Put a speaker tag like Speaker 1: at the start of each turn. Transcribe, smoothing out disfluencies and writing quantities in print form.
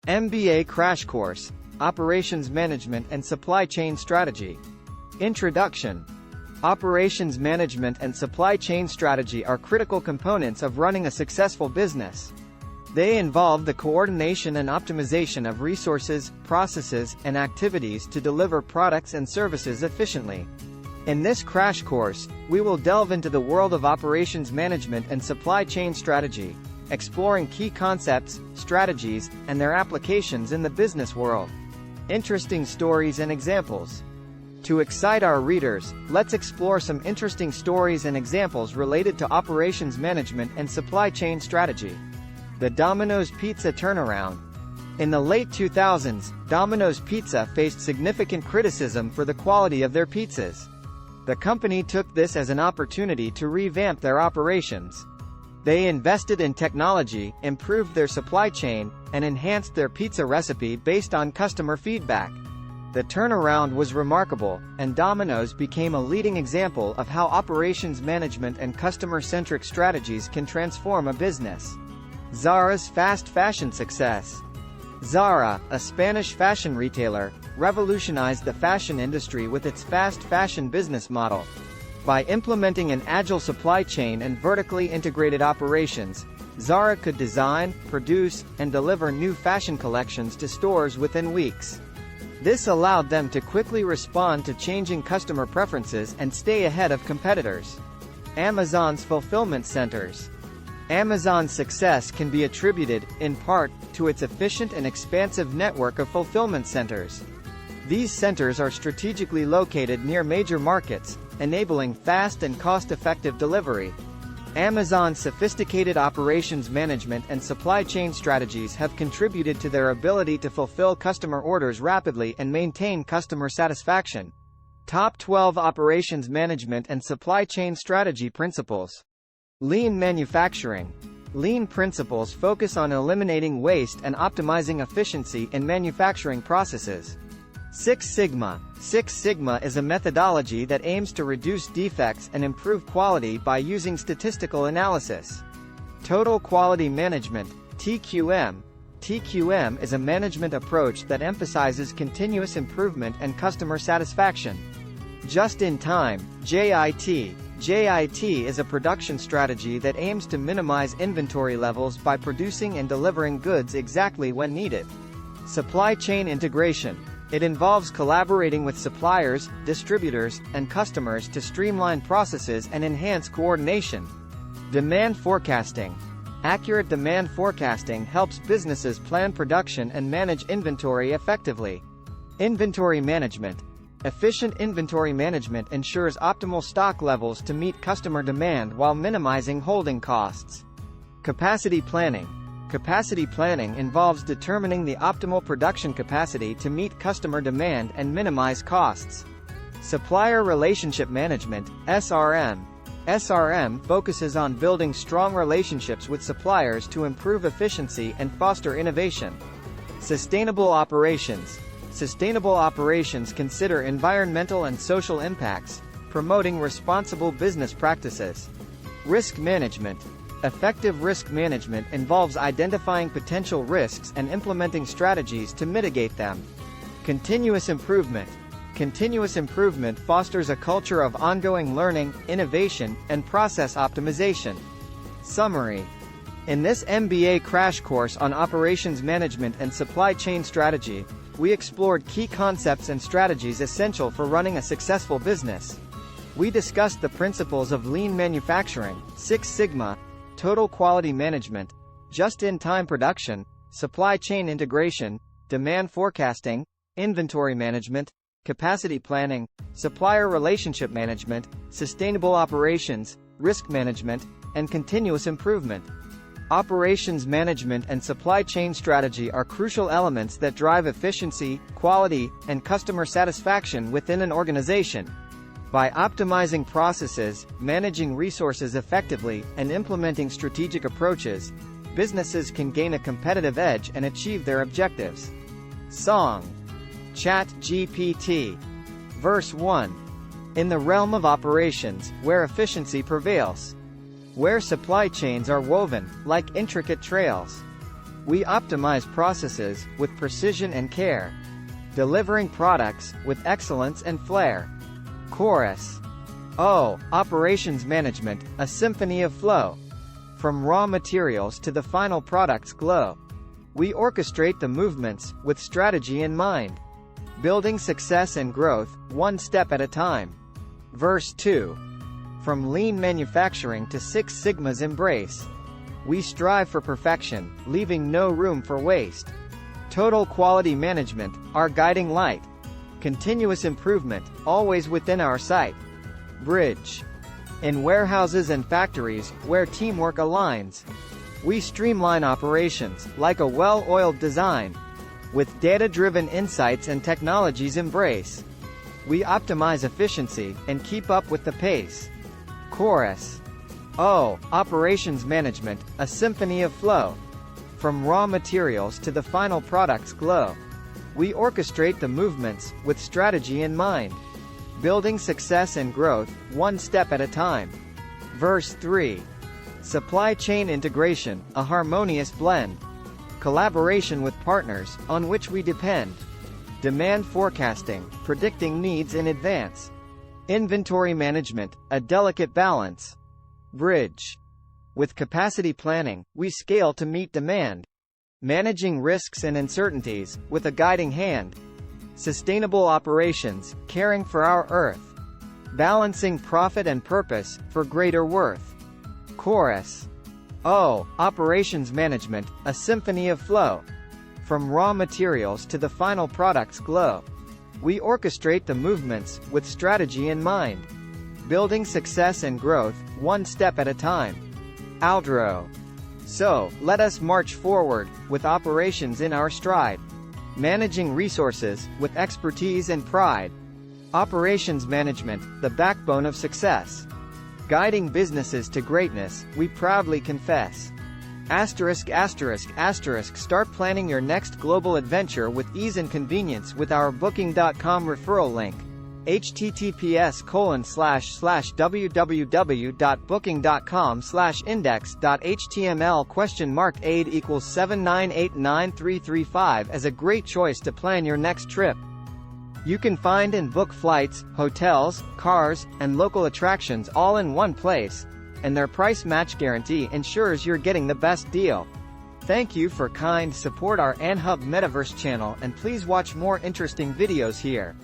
Speaker 1: MBA Crash Course, Operations Management and Supply Chain Strategy. Introduction. Operations management and supply chain strategy are critical components of running a successful business. They involve the coordination and optimization of resources, processes, and activities to deliver products and services efficiently. In this crash course, we will delve into the world of operations management and supply chain strategy, exploring key concepts, strategies, and their applications in the business world. Interesting stories and examples. To excite our readers, let's explore some interesting stories and examples related to operations management and supply chain strategy. The Domino's Pizza turnaround. In the late 2000s, Domino's Pizza faced significant criticism for the quality of their pizzas. The company took this as an opportunity to revamp their operations. They invested in technology, improved their supply chain, and enhanced their pizza recipe based on customer feedback. The turnaround was remarkable, and Domino's became a leading example of how operations management and customer-centric strategies can transform a business. Zara's fast fashion success. Zara, a Spanish fashion retailer, revolutionized the fashion industry with its fast fashion business model. By implementing an agile supply chain and vertically integrated operations, Zara could design, produce, and deliver new fashion collections to stores within weeks. This allowed them to quickly respond to changing customer preferences and stay ahead of competitors. Amazon's fulfillment centers. Amazon's success can be attributed, in part, to its efficient and expansive network of fulfillment centers. These centers are strategically located near major markets, enabling fast and cost-effective delivery. Amazon's sophisticated operations management and supply chain strategies have contributed to their ability to fulfill customer orders rapidly and maintain customer satisfaction. Top 12 Operations Management and Supply Chain Strategy Principles. Lean manufacturing. Lean principles focus on eliminating waste and optimizing efficiency in manufacturing processes. Six Sigma. Six Sigma is a methodology that aims to reduce defects and improve quality by using statistical analysis. Total Quality Management, TQM. TQM is a management approach that emphasizes continuous improvement and customer satisfaction. Just-in-time, JIT. JIT is a production strategy that aims to minimize inventory levels by producing and delivering goods exactly when needed. Supply chain integration. It involves collaborating with suppliers, distributors, and customers to streamline processes and enhance coordination. Demand forecasting. Accurate demand forecasting helps businesses plan production and manage inventory effectively. Inventory management. Efficient inventory management ensures optimal stock levels to meet customer demand while minimizing holding costs. Capacity planning. Capacity planning involves determining the optimal production capacity to meet customer demand and minimize costs. Supplier relationship management, SRM. SRM focuses on building strong relationships with suppliers to improve efficiency and foster innovation. Sustainable operations. Sustainable operations consider environmental and social impacts, promoting responsible business practices. Risk management. Effective risk management involves identifying potential risks and implementing strategies to mitigate them. Continuous improvement. Continuous improvement fosters a culture of ongoing learning, innovation, and process optimization. Summary. In this MBA crash course on operations management and supply chain strategy, we explored key concepts and strategies essential for running a successful business. We discussed the principles of lean manufacturing, Six Sigma, total quality management, just-in-time production, supply chain integration, demand forecasting, inventory management, capacity planning, supplier relationship management, sustainable operations, risk management, and continuous improvement. Operations management and supply chain strategy are crucial elements that drive efficiency, quality, and customer satisfaction within an organization. By optimizing processes, managing resources effectively, and implementing strategic approaches, businesses can gain a competitive edge and achieve their objectives. Song. ChatGPT. Verse 1. In the realm of operations, where efficiency prevails. Where supply chains are woven, like intricate trails. We optimize processes with precision and care, delivering products with excellence and flair. Chorus. O. Operations management, a symphony of flow. From raw materials to the final product's glow. We orchestrate the movements with strategy in mind, building success and growth one step at a time. Verse 2. From lean manufacturing to Six Sigma's embrace. We strive for perfection, leaving no room for waste. Total quality management, our guiding light. Continuous improvement, always within our sight. Bridge. In warehouses and factories, where teamwork aligns, we streamline operations, like a well-oiled design. With data-driven insights and technologies embrace, we optimize efficiency and keep up with the pace. Chorus. O. Operations management, a symphony of flow. From raw materials to the final product's glow. We orchestrate the movements with strategy in mind, building success and growth one step at a time. Verse 3. Supply chain integration, a harmonious blend. Collaboration with partners, on which we depend. Demand forecasting, predicting needs in advance. Inventory management, a delicate balance. Bridge. With capacity planning, we scale to meet demand. Managing risks and uncertainties, with a guiding hand. Sustainable operations, caring for our earth. Balancing profit and purpose, for greater worth. Chorus. O. Operations management, a symphony of flow. From raw materials to the final product's glow. We orchestrate the movements with strategy in mind, building success and growth one step at a time. Outro. So, let us march forward, with operations in our stride. Managing resources, with expertise and pride. Operations management, the backbone of success. Guiding businesses to greatness, we proudly confess. Start planning your next global adventure with ease and convenience with our Booking.com referral link. https://www.booking.com/index.html $aid equals 7989335 as a great choice to plan your next trip. You can find and book flights, hotels, cars, and local attractions all in one place, and their price match guarantee ensures you're getting the best deal. Thank you for kind support our AnHub Metaverse channel, and please watch more interesting videos here.